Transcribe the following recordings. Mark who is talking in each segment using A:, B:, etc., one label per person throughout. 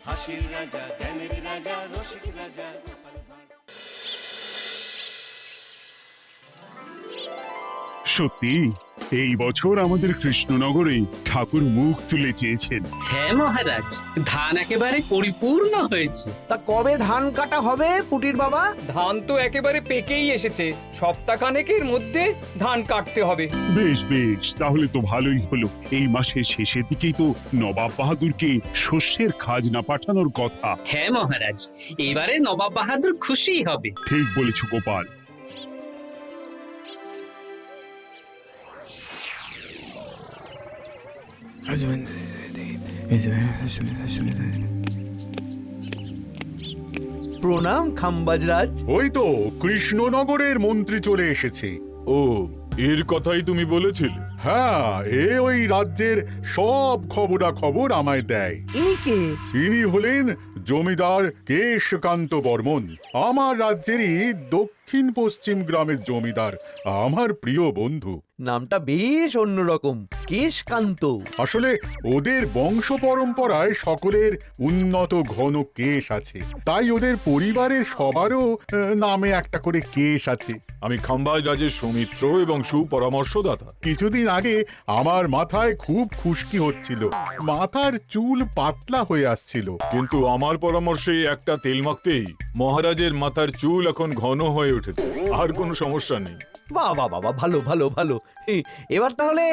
A: হাসির রাজা, জ্ঞানের রাজা, রসিক রাজা।
B: সত্যি এই বছর আমাদের কৃষ্ণনগরে ঠাকুর মুখ তুলে চেয়েছেন।
C: হ্যাঁ মহারাজ, ধান একেবারে পরিপূর্ণ হয়েছে।
D: তা কবে ধান কাটা হবে পুটির বাবা?
E: ধান তো একেবারে পেকেই এসেছে, সপ্তাহখানেকের মধ্যে ধান কাটতে হবে।
B: বেশ বেশ, তাহলে তো ভালোই হলো। এই মাসের শেষের দিকেই তো নবাব বাহাদুরকে শস্যের খাজনা পাঠানোর কথা।
C: হ্যাঁ মহারাজ, এবারে নবাব বাহাদুর খুশি হবে।
B: ঠিক বলেছ গোপাল।
D: প্রণাম খাম্বাজরাজ।
F: ওই তো কৃষ্ণনগরের মন্ত্রী চলে এসেছে।
G: ও, এর কথাই তুমি বলেছিলে?
F: হ্যাঁ, ওই রাজ্যের সব খবরাখবর আমায় দেয়।
D: ইনি কে?
F: ইনি হলেন জমিদার কেশকান্ত বর্মন, আমার রাজ্যেরই দক্ষিণ পশ্চিম গ্রামের জমিদার, আমার প্রিয় বন্ধু।
D: নামটা বেশ অন্যরকম, কেশকান্ত।
F: আসলে ওদের বংশ পরম্পরায় সকলের উন্নত ঘন কেশ আছে, তাই ওদের পরিবারের সবারও নামে একটা করে কেশ আছে।
G: আমি খাম্বাজ রাজের সৌমিত্র এবং সুপরামর্শদাতা।
F: কিছুদিন আগে আমার মাথায় খুব খুশকি হচ্ছিল, মাথার চুল পাতলা হয়ে আসছিল।
G: কিন্তু আমার পরামর্শে একটা তেল মাখতেই মহারাজের মাথার চুল এখন ঘন হয়ে উঠেছে, আর কোনো সমস্যা নেই।
D: বাহ বাহ বাহ, ভালো ভালো ভালো। এবার তাহলে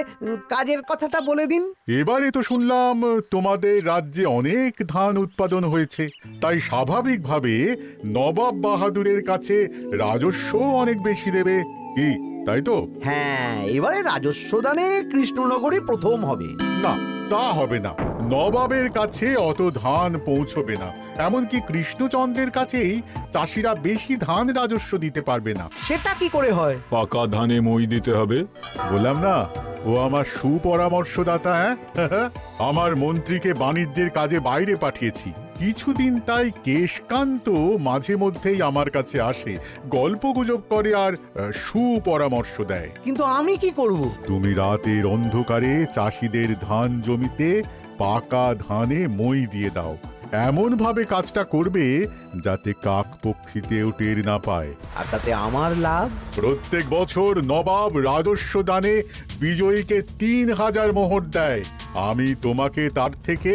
D: কাজের কথাটা বলে দিন।
F: এবারে তো শুনলাম তোমাদের রাজ্যে অনেক ধান উৎপাদন হয়েছে, তাই স্বাভাবিকভাবে নবাব বাহাদুরের কাছে রাজস্ব অনেক বেশি দেবে, কি তাই তো?
D: হ্যাঁ, এবারে রাজস্ব দানে কৃষ্ণনগরে প্রথম হবে।
F: না, তা হবে না। নবাবের কাছে অত ধান পৌঁছবে না, এমনকি কৃষ্ণচন্দ্রের কাছেই চাষিরা বেশি ধান রাজস্ব দিতে পারবে না।
D: সেটা কি করে হয়?
G: পাকা ধানে মই দিতে হবে।
F: বললাম না, ও আমার সুপরামর্শদাতা। হ্যাঁ, আমার মন্ত্রীকে বাণিজ্যের কাজে বাইরে পাঠিয়েছি কিছুদিন, তাই কেশকান্ত মাঝে মধ্যেই আমার কাছে আসে, গল্পগুজব করে আর সুপরামর্শ দেয়।
D: কিন্তু আমি কি করব?
F: তুমি রাতের অন্ধকারে চাষিদের ধান জমিতে পাকা ধানে মই দিয়ে দাও, এমন ভাবে কাজটা করবে যাতে কাক পক্ষীতেও টের না পায়।
D: আর তাতে আমার লাভ?
F: প্রত্যেক বছর নবাব রাজস্ব দানে বিজয়ীকে 3000 মোহর দেয়, আমি তোমাকে তার থেকে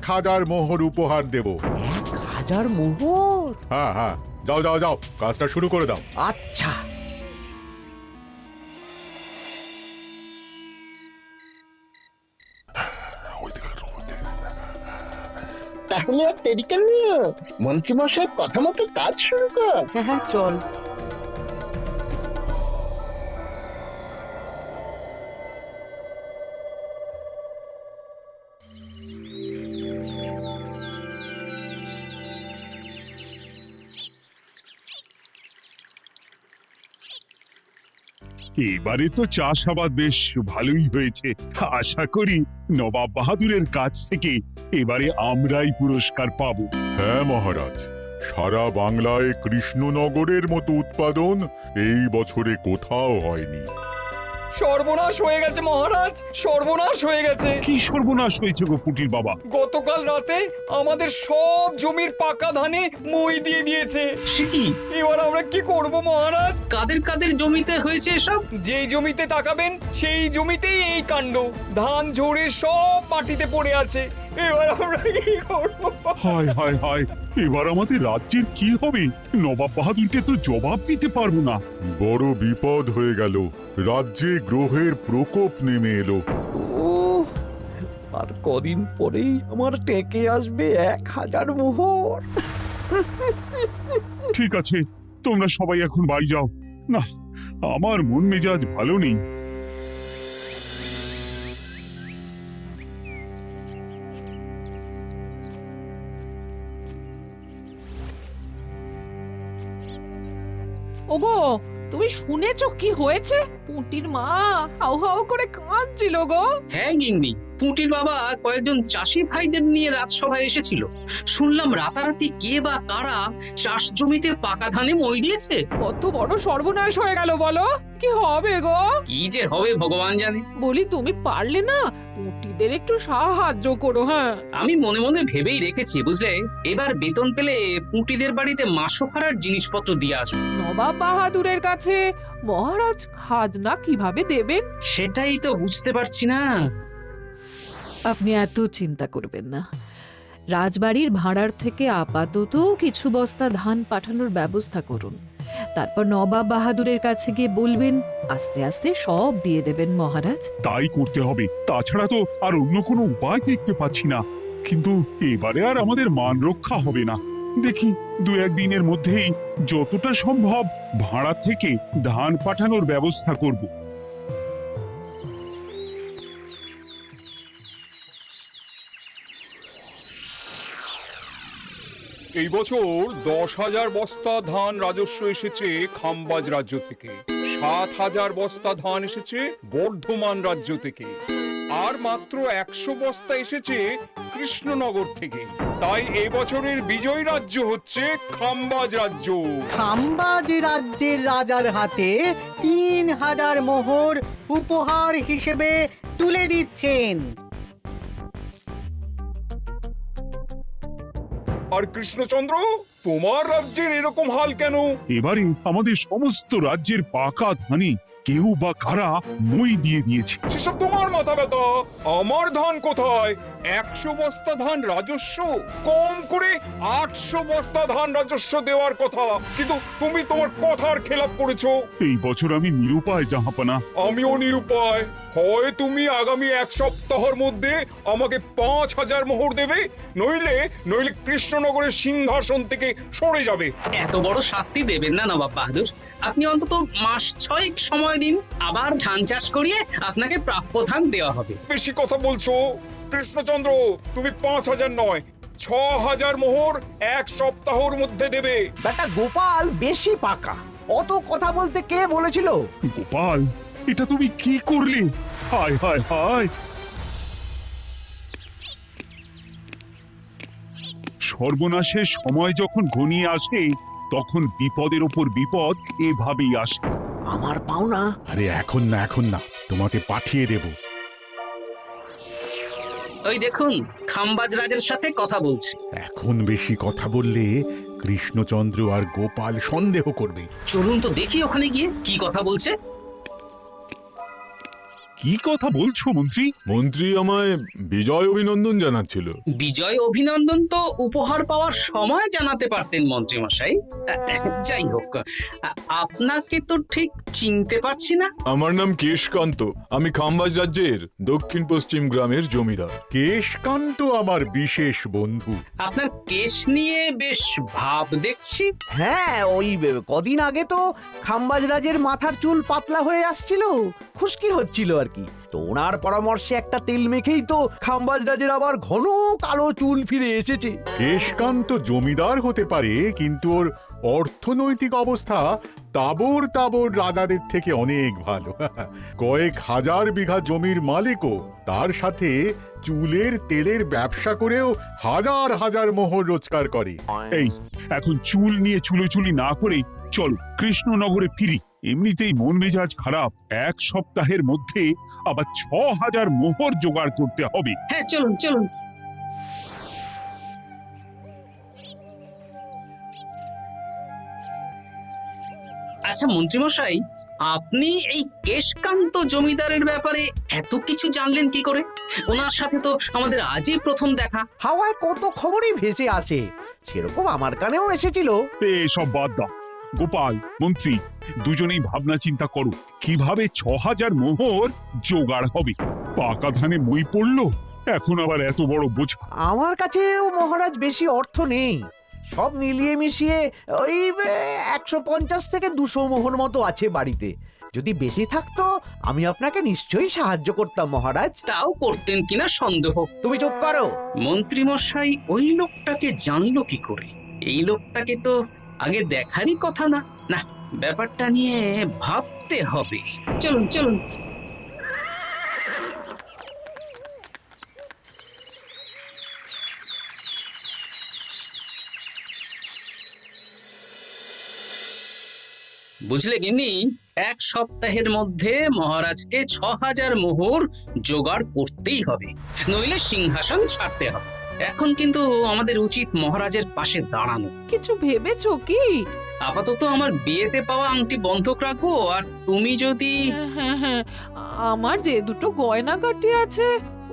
F: 1000 মোহর উপহার দেব।
D: 1000 মোহর?
F: হ্যাঁ হ্যাঁ, যাও যাও যাও, কাজটা শুরু করে দাও।
D: আচ্ছা।
H: তাহলে আর দেরি কেন? মন্ত্রীমশাই কথা মতো কাজ শুরু কর।
D: হ্যাঁ হ্যাঁ, চল।
B: এবারে তো চাষাবাদ বেশ ভালোই হয়েছে। আশা করি নবাব বাহাদুরের কাছ থেকে এবারে আমরাই পুরস্কার পাবো।
F: হ্যাঁ মহারাজ, সারা বাংলায় কৃষ্ণনগরের মতো উৎপাদন এই বছরে কোথাও হয়নি।
E: সর্বনাশ হয়ে গেছে মহারাজ, সর্বনাশ হয়ে গেছে।
B: কি সর্বনাশ হয়েছে গো পুটির বাবা?
E: গতকাল রাতে আমাদের সব জমির পাকা ধানে মই দিয়ে দিয়েছে।
C: সে কি?
E: এবার আমরা কি করব মহারাজ?
C: কাদের কাদের জমিতে হয়েছে এসব?
E: যেই জমিতে তাকাবেন সেই জমিতেই এই কাণ্ড, ধান ঝরে সব মাটিতে পড়ে আছে। এবার আমরা কি করব?
B: হায় হায় হায়, এবার আমাদের রাজ্যের কি হবে? নবাব বাহাদুরকে তো জবাব দিতে পারবো না।
F: বড় বিপদ হয়ে গেল, রাজ্যে গ্রহের প্রকোপ নেমে এলো।
D: ও, আর কদিন পরেই আমার টেকে আসবে 1000 মোহর।
B: ঠিক আছে, তোমরা সবাই এখন বাড়ি যাও। না, আমার মন মেজাজ ভালো নেই।
I: ওগো, তুমি শুনেছো কি হয়েছে? পুটির মা হাউ হাউ করে কাঁদছিল গো।
C: হ্যাঁ গিন্নি, পুটির বাবা কয়েকজন চাষি ভাইদের নিয়ে রাজসভায় এসেছিল। শুনলাম রাতারাতি কে বা কারা চাষ জমিতে পাকা ধানে মই দিয়েছে।
I: কত বড় সর্বনাশ হয়ে গেল বলো? কি হবে গো?
C: কি যে হবে ভগবান জানে।
I: বলি তুমি পারলে না পুঁটিদের একটু সাহায্য করো। হ্যাঁ,
C: আমি মনে মনে ভেবেই রেখেছি বুঝলে, এবার বেতন পেলে পুঁটিদের বাড়িতে মাসোহারার জিনিসপত্র দিয়ে আসবো।
I: নবাব বাহাদুরের কাছে মহারাজ খাজনা কিভাবে দেবেন?
C: সেটাই তো বুঝতে পারছি না।
J: আপনি এত চিন্তা করবেন না। রাজবাড়ির ভাড়ার থেকে আপাতত কিছু বস্তা ধান পাঠানোর ব্যবস্থা করুন। তারপর নবাব বাহাদুরের কাছে গিয়ে বলবেন, আস্তে আস্তে সব দিয়ে দেবেন মহারাজ।
B: তাই করতে হবে, তাছাড়া তো আর অন্য কোনো উপায় দেখতে পাচ্ছি না। কিন্তু এবারে আর আমাদের মান রক্ষা হবে না। দেখি 2-1 দিনের মধ্যেই যতটা সম্ভব ভাড়া থেকে ধান পাঠানোর ব্যবস্থা করব।
K: এই বছর 10,000 বস্তা ধান রাজস্ব এসেছে খাম্বাজ রাজ্য থেকে, 7,000 বস্তা ধান এসেছে বর্ধমান রাজ্য থেকে, আর মাত্র 100 বস্তা এসেছে কৃষ্ণনগর থেকে। তাই এই বছরের বিজয় রাজ্য হচ্ছে খাম্বাজ রাজ্য।
L: খাম্বাজ রাজ্যের রাজার হাতে 3,000 মোহর উপহার হিসেবে তুলে দিচ্ছেন।
K: আর কৃষ্ণচন্দ্র, তোমার রাজ্যের এরকম হাল কেন?
B: এবারে আমাদের সমস্ত রাজ্যের পাকা ধানে কেউ বা কারা মই দিয়ে দিয়েছে।
K: সেসব তোমার মাথা ব্যথা। আমার ধান কোথায়? 100 বস্তা ধান রাজস্ব, কম করে 800 বস্তা ধান রাজস্ব দেওয়ার কথা, কিন্তু তুমি তোমার কথার খেলাপ করেছো।
B: এই বছর আমি নিরুপায় জাহাপানা।
K: আমিও নিরুপায়। হয় তুমি আগামী 1 সপ্তাহের মধ্যে আমাকে 5,000 মোহর দেবে, নইলে কৃষ্ণনগরের সিংহাসন থেকে সরে যাবে।
C: এত বড় শাস্তি দেবেন না নবাব বাহাদুর। আপনি অন্তত মাস 6 সময় দিন, আবার ধান চাষ করিয়ে আপনাকে প্রাপ্য ধান দেওয়া হবে।
K: বেশি কথা বলছো কৃষ্ণচন্দ্র। তুমি 5,000 নয়, 6,000 মোহর 1 সপ্তাহের মধ্যে দেবে।
D: বেটা গোপাল বেশি পাকা, অত কথা বলতে কে বলেছিল?
B: গোপাল, এটা তুমি কি করলে? হায় হায় হায়! সর্বনাশের সময় যখন ঘনিয়ে আসে, তখন বিপদের ওপর বিপদ এভাবেই আসে।
D: আমার পাওনা।
F: আরে এখন না, তোমাকে পাঠিয়ে দেব।
C: ওই দেখুন, খাম্বাজ রাজের সাথে কথা বলছি।
F: এখন বেশি কথা বললে কৃষ্ণচন্দ্র আর গোপাল সন্দেহ করবে।
C: চলুন তো দেখি ওখানে গিয়ে কি কথা বলছে।
B: কি কথা বলছো মন্ত্রী?
G: মন্ত্রী আমায় বিজয় অভিনন্দন জানাচ্ছিল।
C: বিজয় অভিনন্দন তো উপহার পাওয়ার সময় জানাতে পারতেন মন্ত্রী মশাই। যাই হোক, আপনাকে তো ঠিক চিনতে পারছি না।
G: আমার নাম কেশকান্ত, আমি খাম্বাজ রাজ্যের দক্ষিণ পশ্চিম গ্রামের জমিদার।
F: কেশকান্ত আমার বিশেষ বন্ধু।
C: আপনার কেশ নিয়ে বেশ ভাব দেখছি।
D: হ্যাঁ, ওই কদিন আগে তো খাম্বাজ রাজের মাথার চুল পাতলা হয়ে আসছিল, খুশকি হচ্ছিল আর কি। তো ওনার পরামর্শে একটা তেল মেখেই তো খাম্বাজ রাজের আবার ঘন কালো চুল ফিরে এসেছে।
F: কেশকান্ত জমিদার হতে পারে, কিন্তু ওর অর্থনৈতিক অবস্থা তাবর রাজাদের থেকে অনেক ভালো। কয়েক হাজার বিঘা জমির মালিকও, তার সাথে চুলের তেলের ব্যবসা করেও হাজার হাজার মোহর রোজগার করে।
B: এই, এখন চুল নিয়ে চুলোচুলি না করে চলো কৃষ্ণনগরে ফিরি। এমনিতেই মন মেজাজ খারাপ, 1 সপ্তাহের মধ্যে আবার 6,000 মোহর জোগাড় করতে হবে।
C: হ্যাঁ, চলুন চলুন। আচ্ছা মন্ত্রীমশাই, আপনি এই কেশকান্ত জমিদারের ব্যাপারে এত কিছু জানলেন কি করে? ওনার সাথে তো আমাদের আজই প্রথম দেখা।
D: হাওয়ায় কত খবরই ভেসে আসে, সেরকম আমার কানেও এসেছিল।
B: সব বাদ দাও। গোপাল, মন্ত্রী, দুজনেই ভাবনা চিন্তা করো কিভাবে 6,000 মোহর জোগাড় হবে। পাকা ধানে মই পড়লো, এখন আবার এত বড় বোঝা।
D: আমার কাছেও মহারাজ বেশি অর্থ নেই, সব মিলিয়ে মিশিয়ে ওই 150 থেকে 200 মোহর মতো আছে বাড়িতে। যদি বেশি থাকতো আমি আপনাকে নিশ্চয়ই সাহায্য করতাম মহারাজ।
C: তাও করতেন কিনা সন্দেহ।
D: তুমি চুপ করো।
C: মন্ত্রীমশাই ওই লোকটাকে জানলো কি করে? এই লোকটাকে তো আগে দেখারই কথা না। না, ব্যাপারটা নিয়ে ভাবতে হবে। চলুন চলুন। বুঝলে গিন্নি, 1 সপ্তাহের মধ্যে মহারাজকে 6000 মোহর জোগাড় করতেই হবে, নইলে সিংহাসন ছাড়তে হবে। এখন কিন্তু আমাদের উচিত মহারাজের পাশে দাঁড়ানো।
I: কিছু ভেবেছো কি?
C: আপাতত আমার বিয়েতে পাওয়া আংটি বন্ধক রাখবো, আর তুমি যদি...
I: হ্যাঁ হ্যাঁ, আমার যে দুটো গয়নাগাটি আছে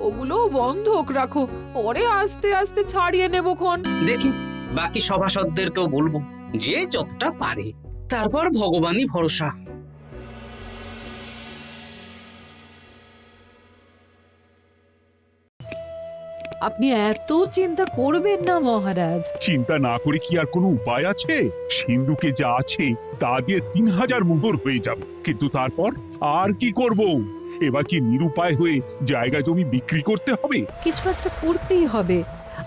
I: ওগুলো বন্ধক রাখো, পরে আস্তে আস্তে ছাড়িয়ে নেবো খন।
C: দেখি বাকি সভাসদদেরকেও বলবো, যে যতটা পারে, তারপর ভগবানই ভরসা।
J: আপনি এত চিন্তা করবেন না মহারাজ।
B: চিন্তা না করে কি আর কোনো উপায় আছে? সিন্ধুকে যা আছে তা দিয়ে 3000 মোহর হয়ে যাবে, কিন্তু তারপর আর কি করব? এবার কি নিরুপায় হয়ে জায়গা জমি বিক্রি করতে হবে?
J: কিছু একটা করতেই হবে।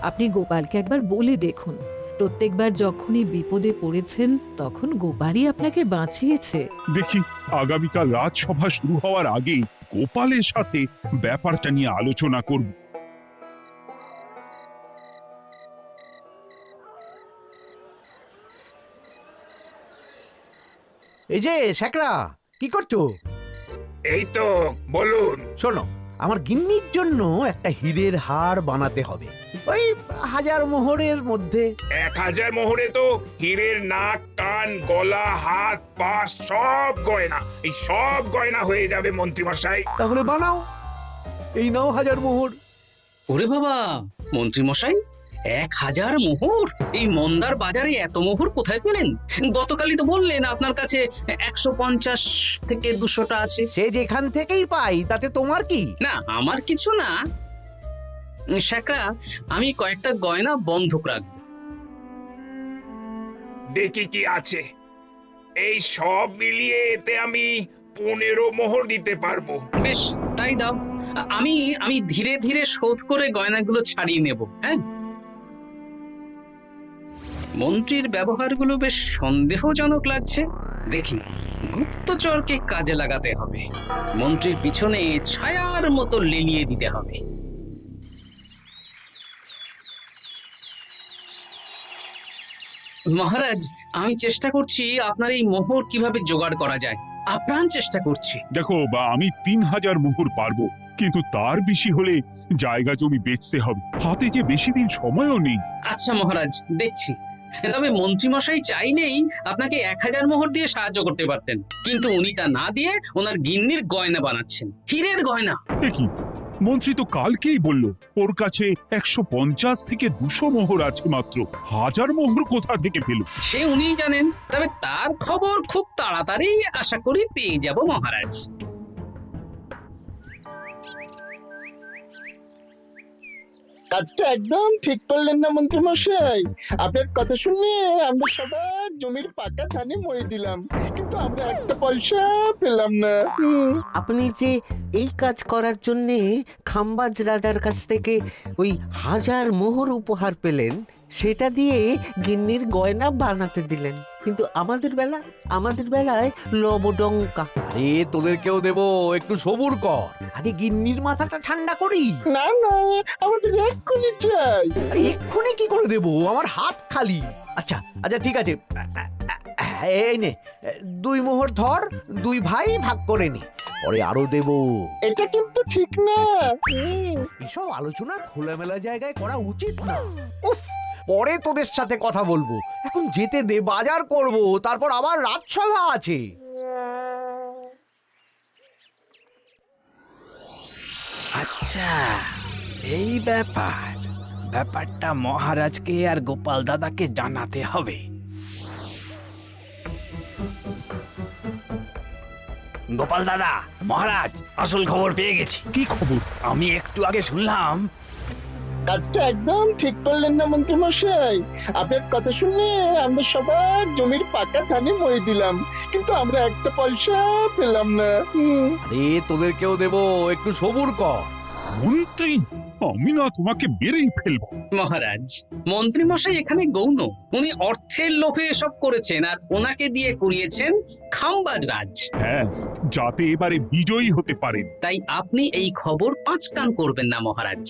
J: আপনি গোপালকে একবার বলে দেখুন, প্রত্যেকবার যখনই বিপদে পড়েছেন তখন গোপালই আপনাকে বাঁচিয়েছে।
B: দেখি আগামীকাল রাজসভা শুরু হওয়ার আগে গোপালের সাথে ব্যাপারটা নিয়ে আলোচনা করব।
D: এই যে শ্যাকরা, কি করছো?
A: এই তো, বলুন।
D: শোনো, আমার গিন্নির জন্য একটা হীরের হার বানাতে হবে, ওই 1000 মোহরের মধ্যে।
A: 1000 মোহরে তো হীরের নাক, কান, গলা, হাত, পা সব গয়না, এই সব গয়না হয়ে যাবে মন্ত্রীমশাই।
D: তাহলে বানাও, এই নাও 1000 মোহর।
C: ওরে বাবা, মন্ত্রী মশাই, 1000 মোহর! এই মন্দার বাজারে এত মোহর কোথায় পেলেন? গতকালই তো বললেন আপনার কাছে 150 থেকে 200টা আছে।
D: সে যেখান থেকেই পাই তাতে তোমার কি?
C: না, আমার কিছু না। শ্যাকরা, আমি কয়েকটা গয়না বন্ধক রাখবো।
A: দেখি কি আছে। এই সব মিলিয়ে এতে আমি 15 মোহর দিতে পারবো।
C: বেশ, তাই দাও। আমি ধীরে ধীরে শোধ করে গয়নাগুলো ছাড়িয়ে নেব। হ্যাঁ, মন্ত্রীর ব্যবহারগুলো বেশ সন্দেহজনক লাগছে। দেখি, গুপ্তচরকে কাজে লাগাতে হবে, মন্ত্রীর পিছনে ছায়ার মতো লেলিয়ে দিতে হবে। মহারাজ, আমি চেষ্টা করছি আপনার এই মোহর কিভাবে জোগাড় করা যায়, আপ্রাণ চেষ্টা করছি।
B: দেখো, আমি 3000 মোহর পারবো, কিন্তু তার বেশি হলে জায়গা জমি বেচতে হবে, হাতে যে বেশি দিন সময়ও নেই।
C: আচ্ছা মহারাজ, দেখছি। তবে মন্ত্রীমশাই চাইলেই আপনাকে 1000 মোহর দিয়ে সাহায্য করতে পারতেন, কিন্তু উনি তা না দিয়ে ওনার গিন্নির গয়না বানাচ্ছেন, হীরের গয়না।
B: দেখি, মন্ত্রী তো কালকেই বলল ওর কাছে 150 থেকে 200 মোহর আছে মাত্র, 1000 মোহর কোথা থেকে পেল?
C: সে উনিই জানেন, তবে তার খবর খুব তাড়াতাড়ি আশা করি পেয়ে যাব মহারাজ।
H: কাজটা একদম ঠিক করলেন না মন্ত্রী মশাই? আপনার কথা শুনে আমরা সবার জমির পাকা ধানে মই দিলাম, কিন্তু আমরা একটা পয়সা পেলাম না।
M: আপনি যে এই কাজ করার জন্য খাম্বাজ রাজার কাছ থেকে ওই 1000 মোহর উপহার পেলেন, সেটা দিয়ে গিন্নির গয়না বানাতে দিলেন, কিন্তু আমাদের বেলায় লবডঙ্কা।
D: আরে তোদেরকেও দেবো, একটু সবুর কর, আগে গিন্নির মাথাটা ঠান্ডা করি।
H: না না, আমাদের এক্ষুনি চাই।
D: আরে এক্ষুনি কি করে দেবো, আমার হাত খালি। আচ্ছা আচ্ছা, ঠিক আছে, এই নে 2 মোহর ধর, 2 ভাই ভাগ করে নে, পরে আরো দেবো।
H: এটা কিন্তু ঠিক না।
D: এসব আলোচনা খোলামেলা জায়গায় করা উচিত না। উফ, পরে তোদের সাথে কথা বলবো, এখন যেতে দে, বাজার করব, তারপর আবার রাজসভা আছে।
N: আচ্ছা, এই ব্যাপারটা মহারাজকে আর গোপাল দাদাকে জানাতে হবে। গোপাল দাদা, মহারাজ আসল খবর পেয়ে গেছি।
B: কি খবর?
N: আমি একটু আগে শুনলাম।
H: কাজটা একদম ঠিক করলেন না মন্ত্রী মশাই? আপনার কথা শুনে আমরা সবার জমির পাকা ধানে মই দিলাম, কিন্তু আমরা একটা পয়সা পেলাম না।
D: আরে তোদেরকেও দেবো, একটু সবুর কর।
B: মন্ত্রী, আমি না তোমাকে মেরেই ফেলবো।
C: মহারাজ, মন্ত্রী মশাই এখানে গৌণ, উনি অর্থের লোভে এসব করেছেন, আর ওনাকে দিয়ে করিয়েছেন খাম্বাজ রাজ।
B: হ্যাঁ, যাতে এবারে বিজয়ী হতে পারেন।
C: তাই আপনি এই খবর 5 কান করবেন না মহারাজ।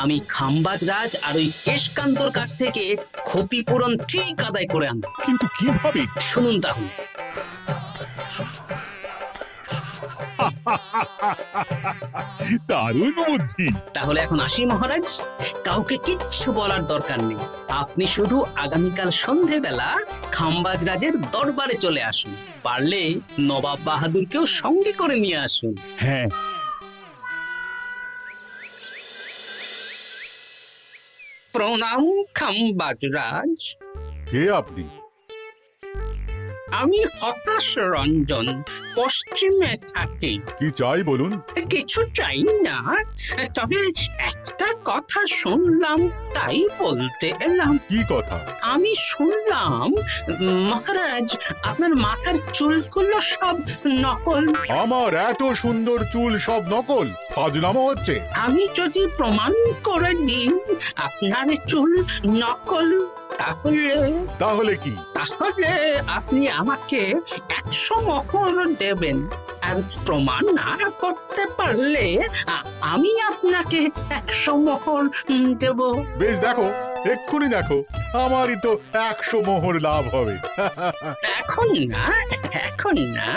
C: আমি খাম্বাজ রাজ আর ওই কেশকান্তর কাছ থেকে ক্ষতিপূরণ ঠিক আদায় করে আনব।
B: কিন্তু কিভাবে?
C: শুনুন তাহলে।
B: দারুণ বুদ্ধি।
C: তাহলে এখন আসি মহারাজ, কাউকে কিচ্ছু বলার দরকার নেই। আপনি শুধু আগামীকাল সন্ধেবেলা খাম্বাজ রাজের দরবারে চলে আসুন, পারলে নবাব বাহাদুরকেও সঙ্গে করে নিয়ে আসুন।
B: হ্যাঁ,
C: প্রণাম খাম্বাজ রাজ।
F: কে আপনি?
C: আমি হতাশ রঞ্জন, পশ্চিমে থাকি।
F: কি চাই বলুন?
C: কিছু চাই না, তবে একটা কথা শুনলাম তাই বলতে এলাম।
F: কি কথা?
C: আমি শুনলাম মহারাজ আপনার মাথার চুলগুলো সব নকল।
F: আমার এত সুন্দর চুল সব নকল? ফাজলামো হচ্ছে।
C: আমি যদি প্রমাণ করে দিই আপনার চুল নকল,
F: তাহলে কি?
C: তাহলে আপনি আমাকে 100 মোহর দেবেন, আর প্রমাণ না করতে পারলে আমি আপনাকে 100 মোহর দেব।
F: বেশ, দেখো, এক্ষুনি দেখো, আমারই তো 100 মোহর লাভ হবে।
C: এখন না, এখন না,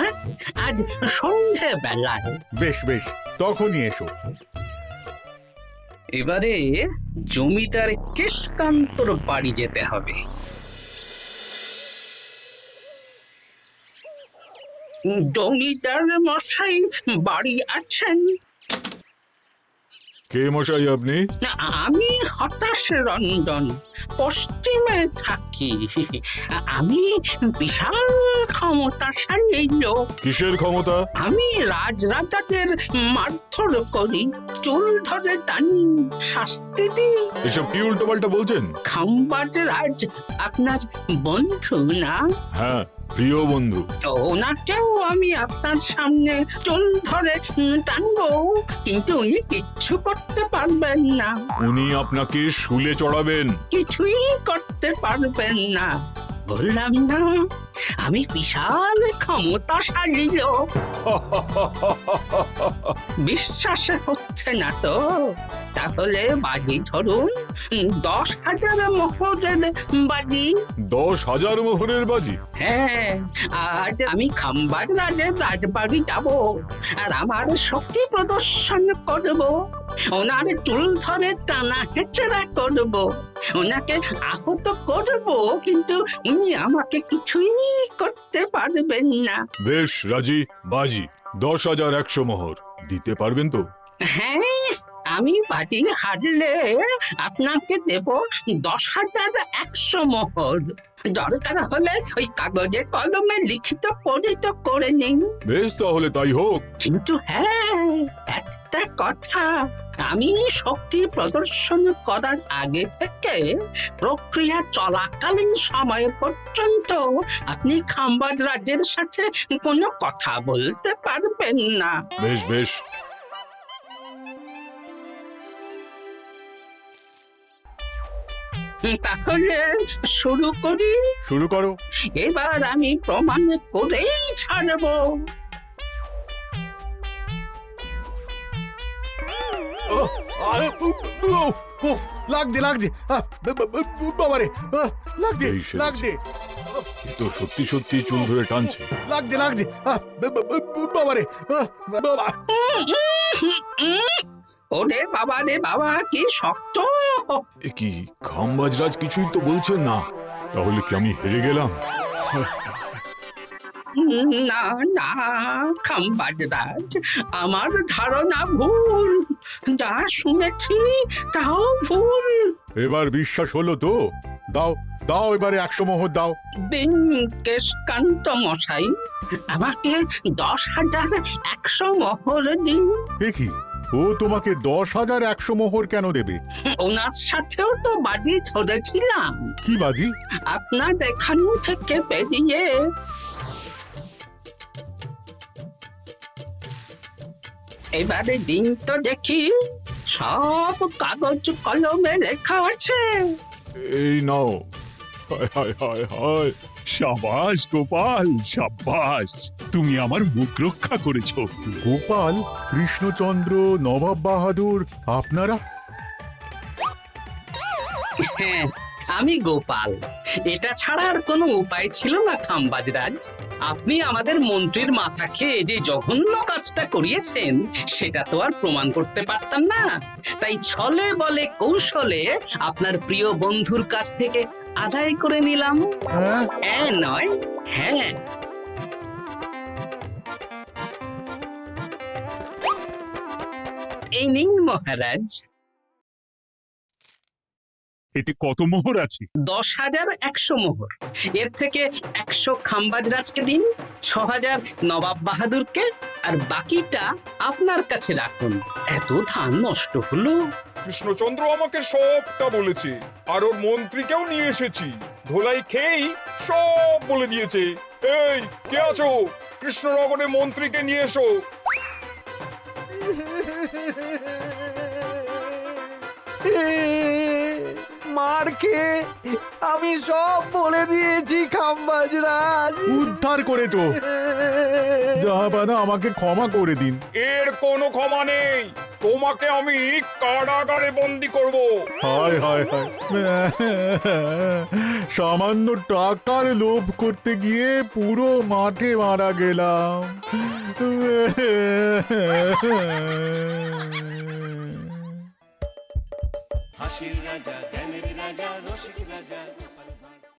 C: আজ সন্ধেবেলায়।
F: বেশ বেশ, তখনই এসো।
C: এবারে জমিদার কেশকান্তর বাড়ি যেতে হবে। জমিদার মশাই বাড়ি আছেন?
G: কে মশাই আপনি?
C: আমি হতাশ রঞ্জন, পশ্চিমে থাকি। আমি বিশাল ক্ষমতাশালী লোক।
G: কিসের ক্ষমতা?
C: আমি রাজরাজাদের মারধর করি, চুল ধরে টানি, শাস্তি দিই।
G: এসব কি উল্টো পাল্টা বলছেন?
C: খাম্বাজ রাজ আপনার বন্ধু না?
G: হ্যাঁ, প্রিয় বন্ধু।
C: ওনাকেও আমি আপনার সামনে চুল ধরে টানবো, কিন্তু উনি কিচ্ছু করতে পারবেন না।
G: উনি আপনাকে শুলে চড়াবেন।
C: কিছুই করতে পারবেন না, বললাম না আমি বিশাল ক্ষমতাশালী লোক। বিশ্বাস হচ্ছে না তো? তাহলে বাজি ধরুন, 10,000 মোহরের বাজি।
G: 10,000 মোহরের বাজি?
C: হ্যাঁ, আজ আমি খাম্বাজ রাজের রাজবাড়ি যাব, আর আমার শক্তি প্রদর্শন করব। ওনার চুল ধরে টানা হেঁচড়া করব, ওনাকে আহত করব, কিন্তু উনি আমাকে কিছুই করতে পারবেন না।
G: বেশ রাজি, বাজি 10,100 মোহর দিতে পারবেন তো?
C: হ্যাঁ, আমি বাজি হারলে আপনাকে দেব 10,100 মোহর। দরকার হলে ওই কাগজে কলমে লিখিত পরিত করে নিন।
G: বেশ, তাহলে তাই হোক।
C: কিন্তু হ্যাঁ, একটা কথা, আমি শক্তি প্রদর্শন করার আগে থেকে প্রক্রিয়া চলাকালীন সময় পর্যন্ত আপনি খাম্বাজ রাজের সাথে কোনো কথা বলতে পারবেন না।
G: বেশ বেশ।
C: তাহলে শুরু করি।
F: শুরু করো।
C: এবার আমি প্রমাণ করেই ছাড়বো।
F: লাগছে লাগছে, বাবারে, লাগছে
G: এই সেরেছে।
F: লাগছে,
G: এ তো সত্যি সত্যি চুল ধরে টানছে।
F: লাগছে লাগছে, বাবারে, বাবা।
C: ওরে বাবা রে বাবা, কি শক্ত!
G: এ কি, খাম্বাজরাজ কিছুই তো বলছেন না? তাহলে কি আমি হেরে গেলাম?
C: না না খাম্বাজ রাজ, আমার ধারণা ভুল, যা শুনেছি তাও ভুল।
F: এবার বিশ্বাস হলো তো? দাও দাও, এবারে 100 মোহর দাও।
C: দিন কেশকান্ত মশাই, আমাকে 10,100 মোহর দিন।
F: এ কি, ও তোমাকে 10,100 মোহর কেন দেবে?
C: ওনার সাথেও তো বাজি ধরেছিলাম।
F: কি বাজি?
C: আপনার এখান থেকে বেরিয়ে এবারে দিন তো দেখি, সব কাগজ কলমে লেখা আছে।
G: এই নাও। হায় হায় হায় হায়।
B: সাবাস গোপাল, সাবাস, তুমি আমার মুখ রক্ষা করেছো।
F: গোপাল, কৃষ্ণচন্দ্র, নবাব বাহাদুর, আপনারা?
C: হ্যাঁ, আমি গোপাল। এটা ছাড়া আর কোনো উপায় ছিল না খাম্বাজরাজ। আপনি আমাদের মন্ত্রীর মাথা খেয়ে যে জঘন্য কাজটা করিয়েছেন সেটা তো আর প্রমাণ করতে পারতাম না, তাই ছলে বলে কৌশলে আপনার প্রিয় বন্ধুর কাছ থেকে আদায় করে নিলাম। হ্যাঁ নয়, হ্যাঁ। এই নিন মহারাজ।
B: এতে কত মোহর আছে?
C: 10,100 মোহর। এর থেকে 100 খাম্বাজরাজকে দিন, 6,000 নবাব বাহাদুরকে, আর বাকিটা আপনার কাছে রাখুন। এত ধান নষ্ট হলো।
K: কৃষ্ণচন্দ্র আমাকে সবটা বলেছে, আর ওর মন্ত্রীকেও নিয়ে এসেছি। ধোলাই খেয়েই সব বলে দিয়েছে। এই কে আছো? কৃষ্ণনগরে মন্ত্রীকে নিয়ে এসো।
D: মার খেয়ে আমি সব বলে দিয়েছি খাম্বাজরাজ।
F: উদ্ধার করে তো জাহাপানা, আমাকে ক্ষমা করে দিন।
K: এর কোনো ক্ষমা নেই, তোমাকে আমি কারাগারে বন্দি করব।
F: হায় হায় হায়, সামান্য টাকার লোভ করতে গিয়ে পুরো মাঠে মারা গেলাম।
O: হাসির রাজা, জ্ঞানের রাজা, রসিক রাজা।